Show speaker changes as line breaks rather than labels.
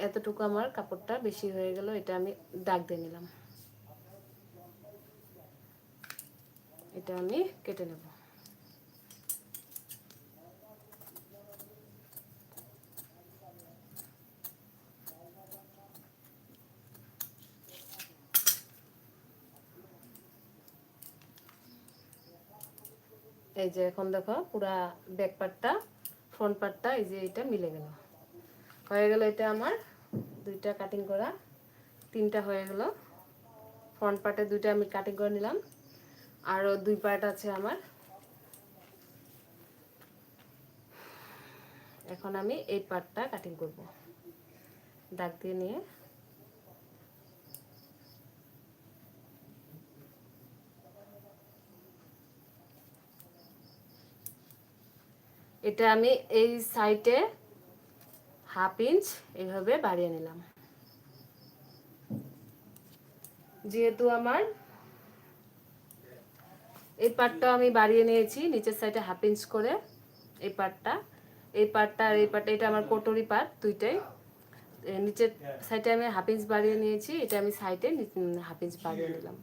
এতটুকু আমার কাপড়টা বেশি হয়ে গেল, এটা আমি দাগ দিয়ে নিলাম। এটা আমি কেটে নেব। এই যে এখন দেখো পুরা ব্যাক পার্টটা ফ্রন্ট পার্টটা এই যে এটা মিলে গেল, হয়ে গেল। এটা আমার দুইটা কাটিং করা, তিনটা হয়ে গেল। ফ্রন্ট পার্টে দুইটা আমি কাটিং করে নিলাম, আরও দুই পার্ট আছে আমার। এখন আমি এই পার্টটা কাটিং করব দাগ দিয়ে নিয়ে। এটা আমি এই সাইডে 1/2 ইঞ্চ এইভাবে বাড়িয়ে নিলাম। যেহেতু আমার এই পার্টটা আমি বাড়িয়ে নিয়েছি নিচের সাইডে 1/2 ইঞ্চ করে, এই পার্টটা আর এই পার্টটা, এটা আমার কোটরি পার্ট দুইটাই। নিচের সাইডে আমি 1/2 ইঞ্চ বাড়িয়ে নিয়েছি, এটা আমি সাইডে 1/2 ইঞ্চ বাড়িয়ে নিলাম।